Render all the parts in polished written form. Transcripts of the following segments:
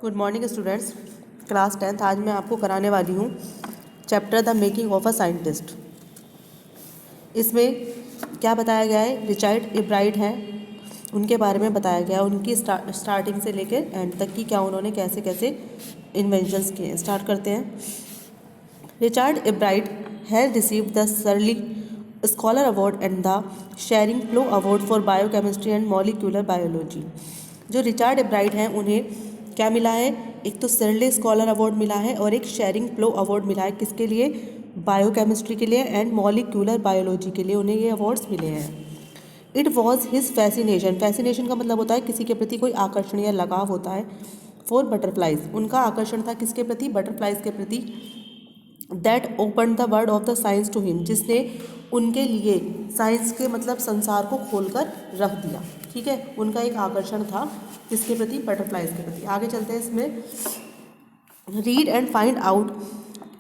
Good morning students. Class 10th आज मैं आपको कराने वाली हूँ chapter the making of a scientist. इसमें क्या बताया गया है, रिचर्ड एब्राइट हैं, उनके बारे में बताया गया है, उनकी स्टार्टिंग से लेकर एंड तक की क्या उन्होंने कैसे कैसे इन्वेंशंस किए। स्टार्ट करते हैं। Richard Ebright has received the Searle scholar award and the Schering Plough award for biochemistry and molecular biology. जो रिचर्ड एब्राइट हैं उन्हें क्या मिला है, एक तो सर्ले स्कॉलर अवार्ड मिला है और एक शेरिंग फ्लो अवार्ड मिला है। किसके लिए? बायोकेमिस्ट्री के लिए एंड मॉलिक्यूलर बायोलॉजी के लिए उन्हें ये अवार्ड्स मिले हैं। It was his fascination, fascination का मतलब होता है किसी के प्रति कोई आकर्षण या लगाव होता है। फॉर बटरफ्लाइज, उनका आकर्षण था किसके प्रति? बटरफ्लाइज के प्रति। That open the world of the science to him, जिसने उनके लिए साइंस के मतलब संसार को खोलकर रख दिया। ठीक है, उनका एक आकर्षण था किसके प्रति? बटरफ्लाइज के प्रति। आगे चलते हैं इसमें। Read and find out,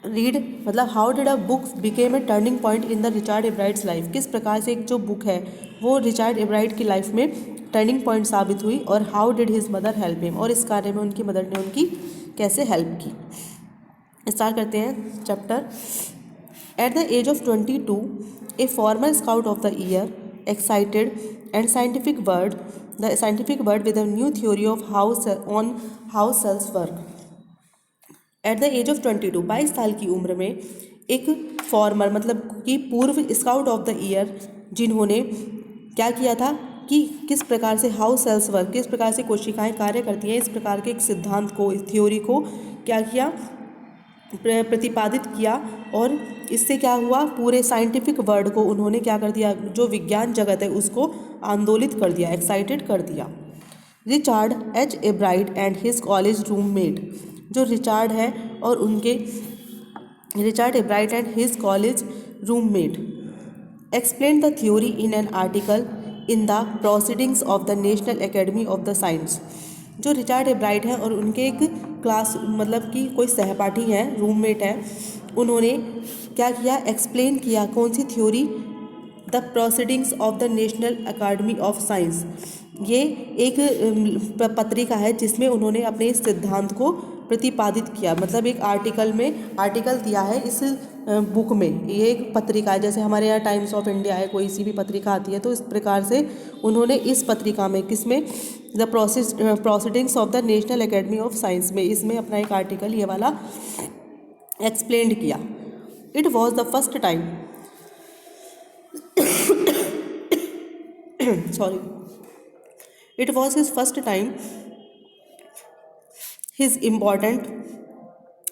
read मतलब how did a book became a turning point in the Richard Ebright's life. किस प्रकार से एक जो बुक है वो रिचर्ड एब्राइट की लाइफ में टर्निंग पॉइंट साबित हुई, और how did his mother help him, और इस कार्य में उनकी मदर ने उनकी कैसे हेल्प की। स्टार्ट करते हैं chapter. At the age of 22 a former scout of the year excited and scientific world with a new theory of how cells work. At the age of 22, 22 साल की उम्र में एक फॉर्मर मतलब कि पूर्व स्काउट ऑफ द ईयर, जिन्होंने क्या किया था कि किस प्रकार से हाउ सेल्स वर्क, किस प्रकार से कोशिकाएं कार्य करती हैं, इस प्रकार के एक सिद्धांत को, इस थ्योरी को क्या किया, प्रतिपादित किया। और इससे क्या हुआ, पूरे साइंटिफिक वर्ल्ड को उन्होंने क्या कर दिया, जो विज्ञान जगत है उसको आंदोलित कर दिया, एक्साइटेड कर दिया। Richard H एब्राइट and his college roommate, जो रिचर्ड है और उनके Richard एब्राइट and his college roommate explain the theory in an article in the proceedings of the national academy of the science. जो रिचर्ड एब्राइट है और उनके एक क्लास मतलब कि कोई सहपाठी हैं, रूममेट हैं, उन्होंने क्या किया, एक्सप्लेन किया कौन सी theory? The proceedings of the national academy of science. ये एक पत्रिका है जिसमें उन्होंने अपने इस सिद्धांत को प्रतिपादित किया, मतलब एक आर्टिकल दिया है इस बुक में। ये एक पत्रिका है, जैसे हमारे यहाँ टाइम्स ऑफ इंडिया है, कोई सी भी पत्रिका आती है, तो इस प्रकार से उन्होंने इस पत्रिका में, किसमें? The proceedings of the national academy of science में, इसमें अपना एक आर्टिकल ये वाला एक्सप्लेन किया। It was the first time sorry, it was his first time his important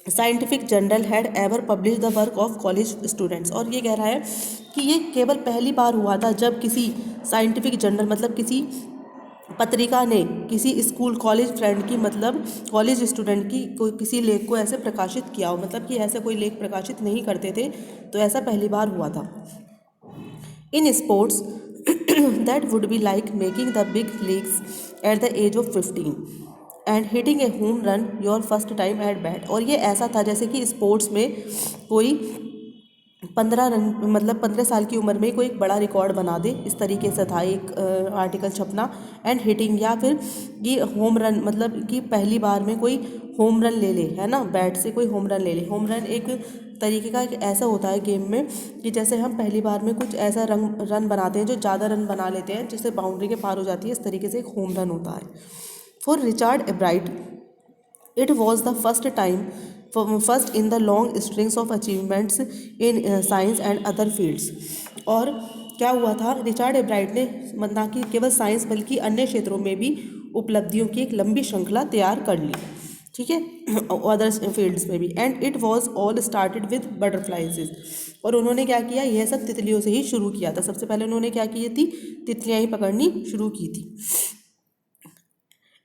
scientific journal had ever publish the work of college students. और ये कह रहा है कि ये केवल पहली बार हुआ था जब किसी साइंटिफिक जर्नल मतलब किसी पत्रिका ने किसी स्कूल कॉलेज फ्रेंड की मतलब कॉलेज स्टूडेंट की कोई किसी लेख को ऐसे प्रकाशित किया हो, मतलब कि ऐसे कोई लेख प्रकाशित नहीं करते थे, तो ऐसा पहली बार हुआ था। In sports that would be like making the big leagues at the age of 15 and hitting a home run your first time at bat। और ये ऐसा था जैसे कि स्पोर्ट्स में कोई 15 रन मतलब 15 साल की उम्र में कोई एक बड़ा रिकॉर्ड बना दे, इस तरीके से था एक आर्टिकल छपना। एंड हिटिंग, या फिर ये होम रन मतलब कि पहली बार में कोई होम रन ले ले, है ना, बैट से कोई होम रन ले ले। होम रन एक तरीके का एक ऐसा होता है गेम में कि जैसे हम पहली बार में कुछ ऐसा रन बनाते हैं जो ज़्यादा रन बना लेते हैं, जिससे बाउंड्री के पार हो जाती है, इस तरीके से एक होम रन होता है। For Richard एब्राइट it was the first in the long strings of achievements in science and other fields. और क्या हुआ था, रिचर्ड एब्राइट ने ना कि केवल साइंस बल्कि अन्य क्षेत्रों में भी उपलब्धियों की एक लंबी श्रृंखला तैयार कर ली। ठीक है, अदर फील्ड्स में भी। And it was all started with butterflies. और उन्होंने क्या किया, यह सब तितलियों से ही शुरू किया था। सबसे पहले उन्होंने क्या की थी, तितलियाँ ही पकड़नी शुरू की थी।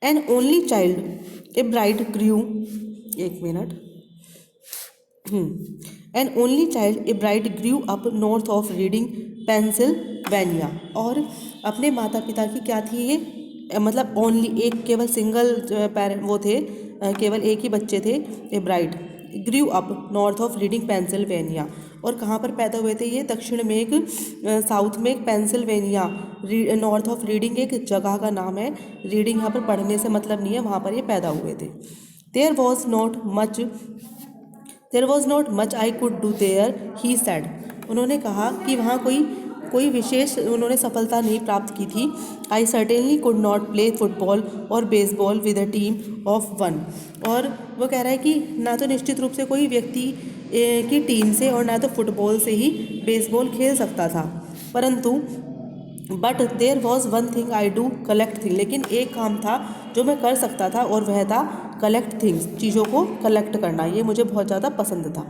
An only child Ebright grew, एक मिनट, an only child Ebright grew up north of Reading Pennsylvania. और अपने माता पिता की क्या थी ये, मतलब ओनली एक केवल सिंगल पेरेंट वो थे, केवल एक ही बच्चे थे एब्राइट। Grew up north of Reading Pennsylvania. और कहाँ पर पैदा हुए थे ये, दक्षिण में एक साउथ में एक पेंसिल्वेनिया, नॉर्थ ऑफ रीडिंग एक जगह का नाम है। रीडिंग यहाँ पर पढ़ने से मतलब नहीं है, वहाँ पर ये पैदा हुए थे। There was not much I could do there, he said. उन्होंने कहा कि वहाँ कोई विशेष उन्होंने सफलता नहीं प्राप्त की थी। I certainly could not play football और baseball with a team of one. और वो कह रहा है कि ना तो निश्चित रूप से कोई व्यक्ति की टीम से और ना तो फुटबॉल से ही बेसबॉल खेल सकता था, परंतु but there was one thing I do collect thing. लेकिन एक काम था जो मैं कर सकता था और वह था कलेक्ट थिंग्स, चीज़ों को कलेक्ट करना। ये मुझे बहुत ज़्यादा पसंद था,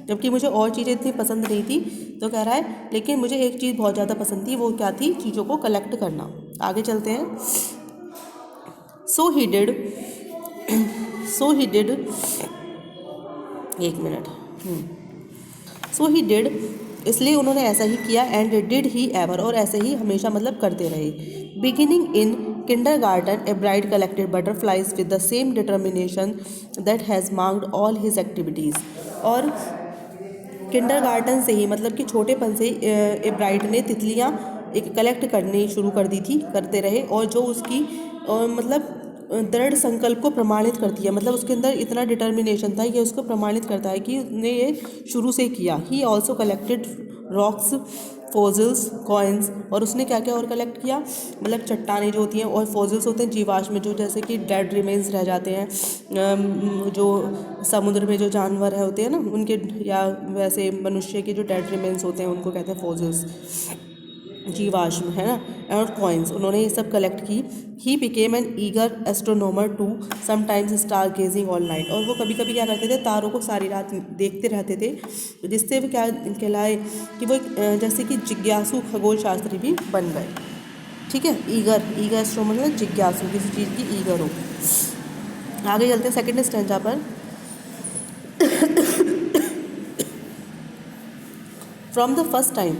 जबकि मुझे और चीज़ें इतनी पसंद नहीं थी। तो कह रहा है लेकिन मुझे एक चीज़ बहुत ज़्यादा पसंद थी, वो क्या थी? चीज़ों को कलेक्ट करना। आगे चलते हैं। सो ही डिड एक मिनट सो ही डिड, इसलिए उन्होंने ऐसा ही किया। एंड डिड ही एवर, और ऐसे ही हमेशा मतलब करते रहे। Beginning in kindergarten, a bride collected butterflies with the same determination that has marked all his activities। और किंडरगार्टन से ही मतलब कि छोटेपन से ए ब्राइड ने तितलियाँ एक कलेक्ट करनी शुरू कर दी थी, करते रहे। और जो उसकी मतलब दृढ़ संकल्प को प्रमाणित करती है, मतलब उसके अंदर इतना डिटर्मिनेशन था, ये उसको प्रमाणित करता है कि उसने ये शुरू से किया। He also collected rocks, fossils, coins. और उसने क्या क्या और कलेक्ट किया? मतलब चट्टानें जो होती हैं, और फोजिल्स होते हैं जीवाश्म, जो जैसे कि डेड रिमेन्स रह जाते हैं, जो समुद्र में जो जानवर है होते हैं ना उनके, या वैसे मनुष्य के जो डेड रिमेन्स होते हैं उनको कहते हैं फोजिल्स, जीवाश्म, है ना। और कॉइन्स, उन्होंने ये सब कलेक्ट की। He became an eager astronomer to sometimes star gazing all night. और वो कभी कभी क्या करते थे? तारों को सारी रात देखते रहते थे, जिससे वो क्या कहलाए कि वो जैसे कि जिज्ञासु खगोल शास्त्री भी बन गए। ठीक है, ईगर एस्ट्रोनोमर मतलब जिज्ञासु, किसी चीज़ की ईगर हो। आगे चलते हैं सेकेंड स्टैंजा पर। From the first time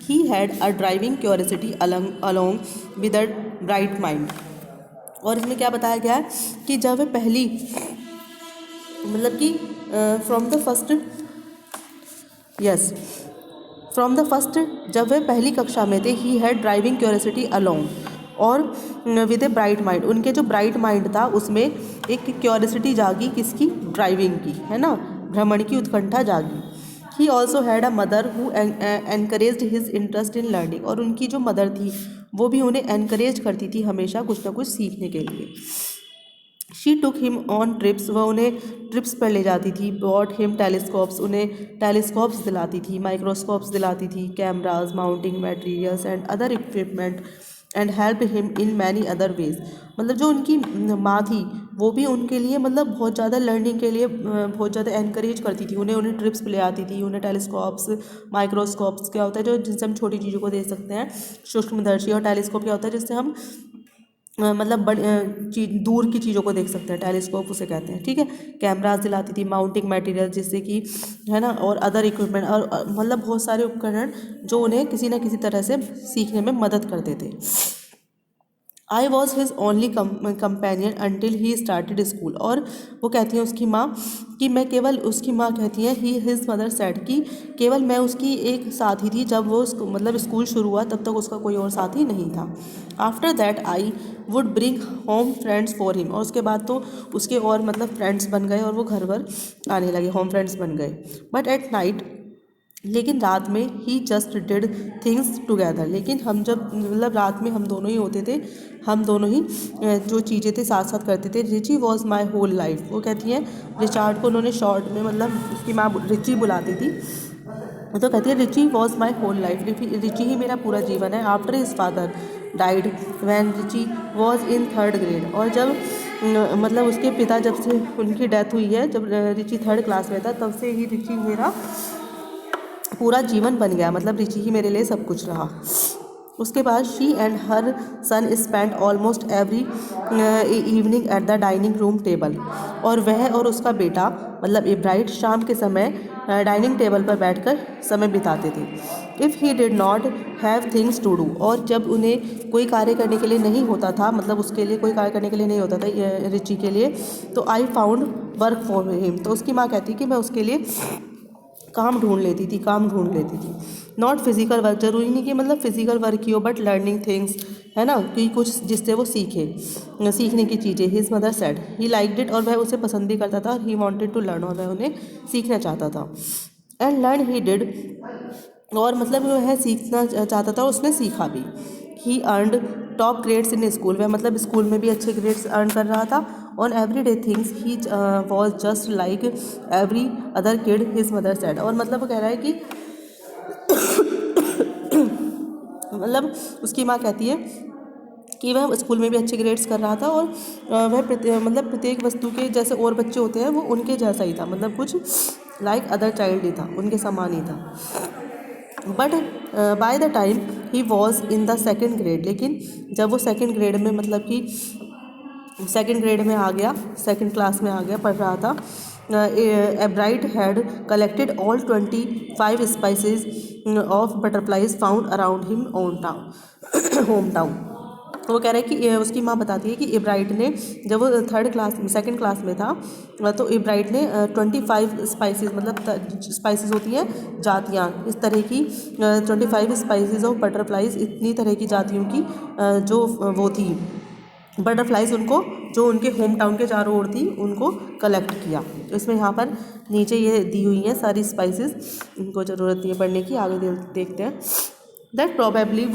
he had a driving curiosity along with a bright mind। और इसमें क्या बताया गया है कि जब वह पहली मतलब कि फ्रॉम द फर्स्ट जब वह पहली कक्षा में थे, he had driving curiosity along और विद ए ब्राइट माइंड, उनके जो ब्राइट माइंड था उसमें एक क्यूरियोसिटी जागी, किसकी? ड्राइविंग की, है ना, भ्रमण की उत्कंठा जागी। He also had a mother who encouraged his interest in learning. और उनकी जो मदर थी वो भी उन्हें एनकरेज करती थी हमेशा कुछ ना कुछ सीखने के लिए। She took him on trips, वह उन्हें ट्रिप्स पर ले जाती थी। बॉट हिम टेलीस्कोप्स, उन्हें टेलीस्कोप्स दिलाती थी, माइक्रोस्कोप्स दिलाती थी, cameras, mounting materials and other equipment and help him in many other ways. मतलब जो उनकी माँ थी वो भी उनके लिए मतलब बहुत ज़्यादा लर्निंग के लिए बहुत ज़्यादा एनकरेज करती थी। उन्हें ट्रिप्स पे ले आती थी, उन्हें टेलीस्कोप्स, माइक्रोस्कोप्स क्या होता है जो जिनसे हम छोटी चीज़ों को देख सकते हैं, सूक्ष्मदर्शी। और टेलीस्कोप क्या होता है जिससे हम मतलब बड़ी दूर की चीज़ों को देख सकते हैं, टेलीस्कोप उसे कहते हैं। ठीक है, कैमराज दिलाती थी, माउंटिंग मटेरियल जिससे कि, है ना, और अदर इक्विपमेंट, और मतलब बहुत सारे उपकरण जो उन्हें किसी न किसी तरह से सीखने में मदद करते थे। I was his only companion until he started school. और वो कहती है उसकी माँ कि मैं केवल, उसकी माँ कहती है, ही हिज मदर सेड, कि केवल मैं उसकी एक साथी थी। जब वो मतलब स्कूल शुरू हुआ तब तक उसका कोई और साथी नहीं था। After that I would bring home friends for him. और उसके बाद तो उसके और मतलब फ्रेंड्स बन गए और वो घर भर आने लगे, होम फ्रेंड्स बन गए। बट एट नाइट, लेकिन रात में, ही जस्ट डिड थिंग्स टुगेदर। लेकिन हम जब मतलब रात में हम दोनों ही होते थे, हम दोनों ही जो चीज़ें थे साथ साथ करते थे। Richie was my whole life. वो कहती हैं रिचार्ड को उन्होंने शॉर्ट में मतलब उसकी माँ रिची बुलाती थी, तो कहती है Richie was my whole life, Richie ही मेरा पूरा जीवन है। After his father died when Richie was in 3rd grade. और जब मतलब उसके पिता जब से उनकी डेथ हुई है, जब रिची 3rd क्लास में था, तब से ही रिची मेरा पूरा जीवन बन गया, मतलब रिची ही मेरे लिए सब कुछ रहा। उसके बाद she and her son spend almost every evening at the dining room table. और वह और उसका बेटा मतलब इब्राहिम शाम के समय डाइनिंग टेबल पर बैठकर समय बिताते थे। If he did not have things to do. और जब उन्हें कोई कार्य करने के लिए नहीं होता था, मतलब उसके लिए कोई कार्य करने के लिए नहीं होता था रिची के लिए, तो I found work for him. तो उसकी माँ कहती कि मैं उसके लिए काम ढूंढ लेती थी। नॉट फिजिकल वर्क, जरूरी नहीं कि मतलब फिजिकल वर्क ही हो, बट लर्निंग थिंग्स, है ना, कि कुछ जिससे वो सीखने की चीज़ें। His mother said he liked it, और वह उसे पसंद भी करता था, और ही वॉन्टेड टू लर्न, और वह उन्हें सीखना चाहता था। एंड लर्न ही डिड, और मतलब वह सीखना चाहता था, उसने सीखा भी। He earned top grades in school, वह मतलब स्कूल में भी अच्छे ग्रेड्स अर्न कर रहा था। On every day things he was just like every other kid, his mother said, और मतलब वो कह रहा है कि मतलब उसकी माँ कहती है कि वह स्कूल में भी अच्छे ग्रेड्स कर रहा था, और वह मतलब प्रत्येक वस्तु के जैसे और बच्चे होते हैं वो उनके जैसा ही था, मतलब कुछ लाइक अदर चाइल्ड ही था, उनके समान ही था। But by the time he was in the second grade, लेकिन जब वो सेकेंड ग्रेड में मतलब कि सेकेंड ग्रेड में आ गया, सेकेंड क्लास में आ गया, पढ़ रहा था, एब्राइट had collected all 25 spices of butterflies found around him own town home town. वो कह रहा है कि उसकी माँ बताती है कि इब्राइट ने, जब वो सेकंड क्लास में था, तो इब्राइट ने 25 स्पाइसेस, मतलब स्पाइसेस होती हैं जातियाँ, इस तरह की 25 स्पाइसेस ऑफ बटरफ्लाइज, इतनी तरह की जातियों की जो वो थी बटरफ्लाइज, उनको जो उनके होम टाउन के चारों ओर थी उनको कलेक्ट किया। तो इसमें यहाँ पर नीचे ये दी हुई हैं सारी स्पाइसेस, इनको ज़रूरत नहीं है पढ़ने की, आगे देखते हैं। That probably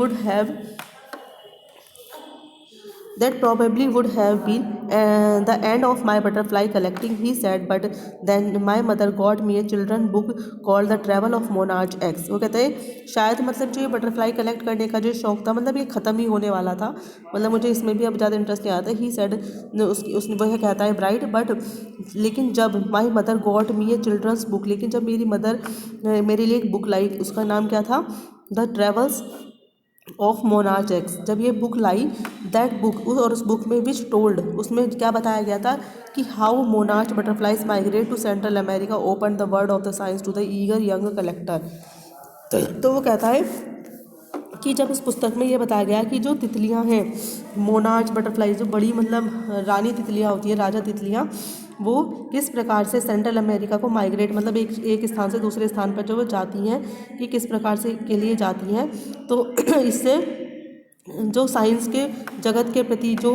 would have been the end of my butterfly collecting, he said, but then my mother got me a children book called The Travel of Monarch X। वो कहते हैं शायद मतलब जो ये बटरफ्लाई कलेक्ट करने का जो शौक़ था, मतलब ये ख़त्म ही होने वाला था, मतलब मुझे इसमें भी अब ज़्यादा इंटरेस्ट नहीं आता। ही सेड, उसने वह कहता है ब्राइट, बट लेकिन जब my mother got me a children's book, लेकिन जब मेरी मदर मेरे लिए एक बुक लाई, उसका नाम क्या था, the travels of monarch x, जब ये बुक लाई, दैट बुक, और उस बुक में विच टोल्ड, उसमें क्या बताया गया था कि how monarch butterflies migrate to Central America open the world of the science to the eager young collector. तो वो कहता है कि जब इस पुस्तक में ये बताया गया कि जो तितलियां हैं, मोनार्च बटरफ्लाइज, जो बड़ी मतलब रानी तितलियां होती हैं, राजा तितलियां, वो किस प्रकार से सेंट्रल अमेरिका को माइग्रेट, मतलब एक स्थान से दूसरे स्थान पर जो वो जाती हैं, कि किस प्रकार से के लिए जाती हैं। तो इससे जो साइंस के जगत के प्रति जो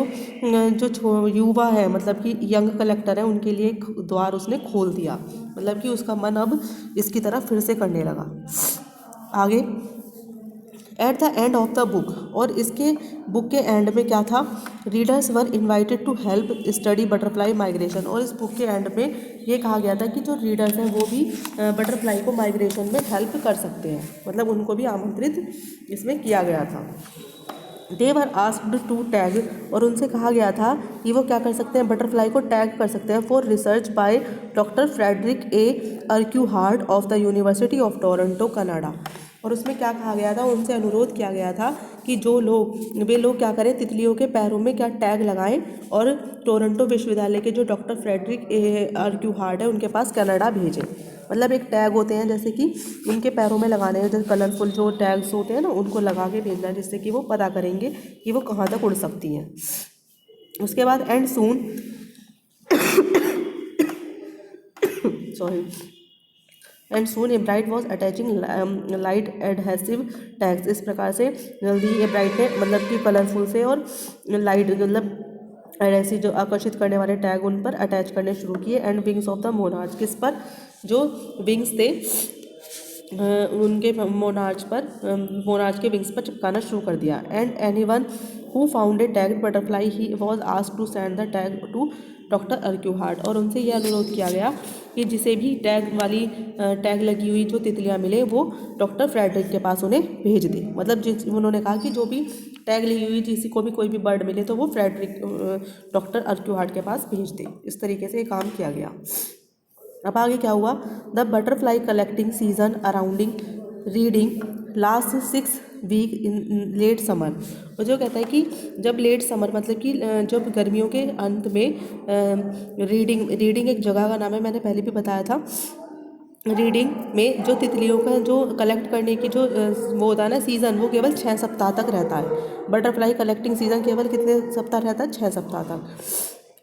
युवा है, मतलब कि यंग कलेक्टर है, उनके लिए एक द्वार उसने खोल दिया, मतलब कि उसका मन अब इसकी तरफ फिर से करने लगा। आगे, at the end of the book, और इसके बुक के एंड में क्या था, readers were invited to help study butterfly migration, और इस बुक के एंड में ये कहा गया था कि जो रीडर्स हैं वो भी बटरफ्लाई को माइग्रेशन में हेल्प कर सकते हैं, मतलब उनको भी आमंत्रित इसमें किया गया था। दे वर आस्क्ड टू टैग, और उनसे कहा गया था कि वो क्या कर सकते हैं, बटरफ्लाई को टैग कर सकते हैं, for research by doctor Frederick A Urquhart of the university of Toronto Canada. और उसमें क्या कहा गया था, उनसे अनुरोध किया गया था कि वे लोग क्या करें, तितलियों के पैरों में क्या टैग लगाएं, और टोरंटो विश्वविद्यालय के जो डॉक्टर फ्रेडरिक ए अर्क्यूहार्ड है उनके पास कनाडा भेजें। मतलब एक टैग होते हैं जैसे कि उनके पैरों में लगाने हैं, जैसे कलरफुल जो टैग्स होते हैं ना, उनको लगा के भेजना है, जिससे कि वो पता करेंगे कि वो कहाँ तक उड़ सकती हैं। उसके बाद and soon and soon एब्राइट was attaching light adhesive tags, इस प्रकार से जल्दी एब्राइट ने मतलब कि कलरफुल से और लाइट मतलब एडहेसिव जो आकर्षित करने वाले टैग उन पर अटैच करने शुरू किए। And wings of the monarch, किस पर, जो विंग्स थे उनके मोनार्च के विंग्स पर चिपकाना शुरू कर दिया। And anyone who found a tagged butterfly he was asked to send the tag to doctor Urquhart, और उनसे यह अनुरोध किया गया कि जिसे भी टैग लगी हुई जो तितलियां मिले वो डॉक्टर फ्रेडरिक के पास उन्हें भेज दे। मतलब उन्होंने कहा कि जो भी टैग लगी हुई किसी को भी कोई भी बर्ड मिले तो वो डॉक्टर अर्क्यूहार्ड के पास भेज दे। इस तरीके से काम किया गया। अब आगे क्या हुआ, the butterfly collecting season around Reading last 6 week in late summer. और जो कहता है कि जब लेट समर मतलब कि जब गर्मियों के अंत में रीडिंग एक जगह का नाम है, मैंने पहले भी बताया था। रीडिंग में जो तितलियों का जो कलेक्ट करने की जो वो होता है ना सीज़न, वो केवल 6 सप्ताह तक रहता है। बटरफ्लाई कलेक्टिंग सीज़न केवल कितने सप्ताह रहता है, 6 सप्ताह तक।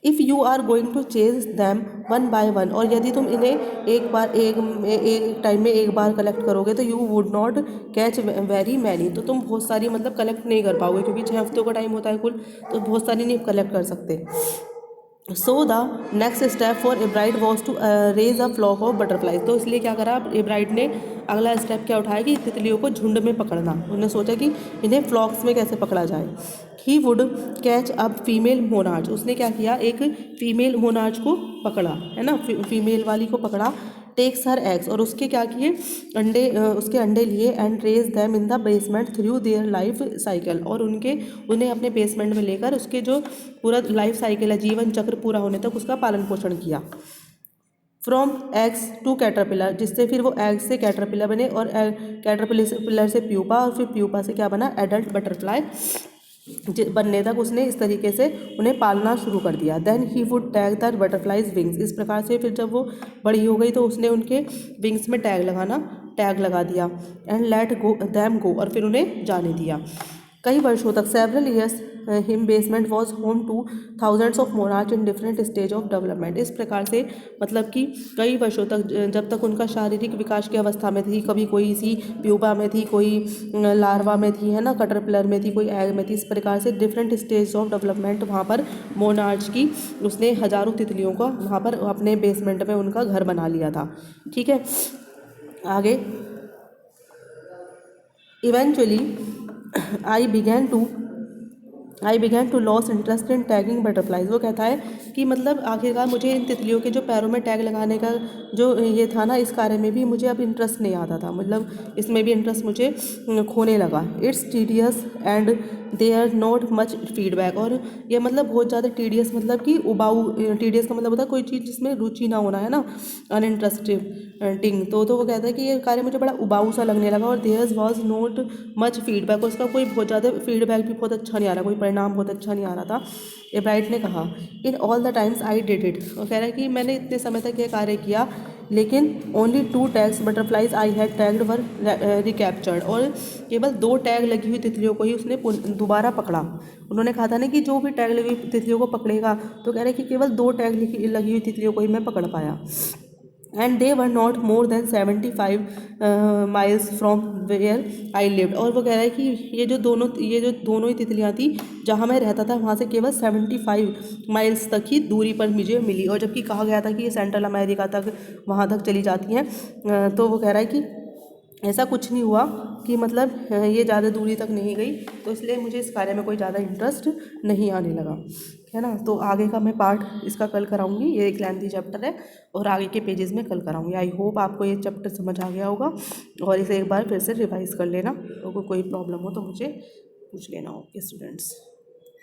If you are going to chase them one by one, और यदि तुम इन्हें एक टाइम में एक बार कलेक्ट करोगे तो you would not catch very many, तो तुम बहुत सारी मतलब कलेक्ट नहीं कर पाओगे, क्योंकि 6 हफ्तों का टाइम होता है कुल, तो बहुत सारी नहीं कलेक्ट कर सकते। So the next step for Ebright was to raise a flock of butterflies, तो इसलिए क्या करा एब्राइड ने, अगला स्टेप क्या उठाया कि तितलियों को झुंड में पकड़ना। उन्होंने सोचा कि इन्हें फ्लॉक्स में कैसे पकड़ा जाए। He would catch up female monarch, उसने क्या किया, एक फीमेल मोनार्च को पकड़ा, है ना, फीमेल वाली को पकड़ा। टेक्स हर एग्स, और उसके क्या किए, उसके अंडे लिए, and raise them in the basement through their life cycle, और उन्हें अपने बेसमेंट में लेकर उसके जो पूरा लाइफ साइकिल है, जीवन चक्र पूरा होने तक उसका पालन पोषण किया। फ्रॉम एग्स टू कैटरपिलर, जिससे फिर वो एग से कैटरपिलर बने, और कैटरपिलर से प्यूपा, और फिर प्यूपा से क्या बना, एडल्ट बटरफ्लाई बनने तक उसने इस तरीके से उन्हें पालना शुरू कर दिया। Then he would tag the butterflies wings, इस प्रकार से फिर जब वो बड़ी हो गई तो उसने उनके विंग्स में टैग लगा दिया, and let go them go, और फिर उन्हें जाने दिया। कई वर्षों तक, several years, him basement was home two thousands of monarch in different stage of development, इस प्रकार से मतलब कि कई वर्षों तक, जब तक उनका शारीरिक विकास की अवस्था में थी, कभी कोई सी प्यूपा में थी, कोई लार्वा में थी, है ना, कैटरपिलर में थी, कोई एग में थी, इस प्रकार से डिफरेंट स्टेज ऑफ डेवलपमेंट वहाँ पर मोनार्च की उसने हजारों तितलियों का वहाँ पर अपने बेसमेंट में उनका घर बना लिया था। ठीक है, आगे eventually I began to lose interest in tagging butterflies, वो कहता है कि मतलब आखिरकार मुझे इन तितलियों के जो पैरों में टैग लगाने का जो ये था ना, इस कार्य में भी मुझे अब इंटरेस्ट नहीं आता था, मतलब इसमें भी इंटरेस्ट मुझे खोने लगा। It's tedious and they are not much feedback, और ये मतलब बहुत ज़्यादा टीडियस, मतलब कि उबाऊ, टीडियस का मतलब होता है कोई चीज़ जिसमें रुचि ना होना, है ना, अनइंटरेस्टिंग, तो वो कहता है कि ये कार्य मुझे बड़ा उबाऊ सा लगने लगा, और there was not much feedback, उसका कोई बहुत ज़्यादा फीडबैक भी बहुत अच्छा नहीं आ रहा, कोई परिणाम बहुत अच्छा नहीं आ रहा था। एब्राइट ने कहा, in all the times I did it, और कह रहा है कि मैंने इतने समय तक ये कार्य किया, लेकिन only 2 tags butterflies I had tagged were recaptured, और केवल 2 टैग लगी हुई तितलियों को ही उसने दोबारा पकड़ा। उन्होंने कहा था ना कि जो भी टैग लगी हुई तितलियों को पकड़ेगा, तो कह रहे कि केवल 2 टैग लगी हुई तितलियों को ही मैं पकड़ पाया। And they were not more than 75 miles from where I lived, और वो कह रहा है कि ये जो दोनों ही तितलियाँ थी जहाँ मैं रहता था, वहाँ से केवल 75 माइल्स तक ही दूरी पर मुझे मिली, और जबकि कहा गया था कि ये सेंट्रल अमेरिका तक वहाँ तक चली जाती हैं। तो वो कह रहा है कि ऐसा कुछ नहीं हुआ, कि मतलब ये ज़्यादा दूरी तक नहीं गई, तो इसलिए मुझे इस कार्य में कोई ज़्यादा इंटरेस्ट नहीं आने लगा, है ना। तो आगे का मैं पार्ट इसका कल कराऊंगी, ये एक लेंथी चैप्टर है, और आगे के पेजेस में कल कराऊंगी। आई होप आपको ये चैप्टर समझ आ गया होगा, और इसे एक बार फिर से रिवाइज कर लेना, और कोई प्रॉब्लम हो तो मुझे पूछ लेना। Okay students.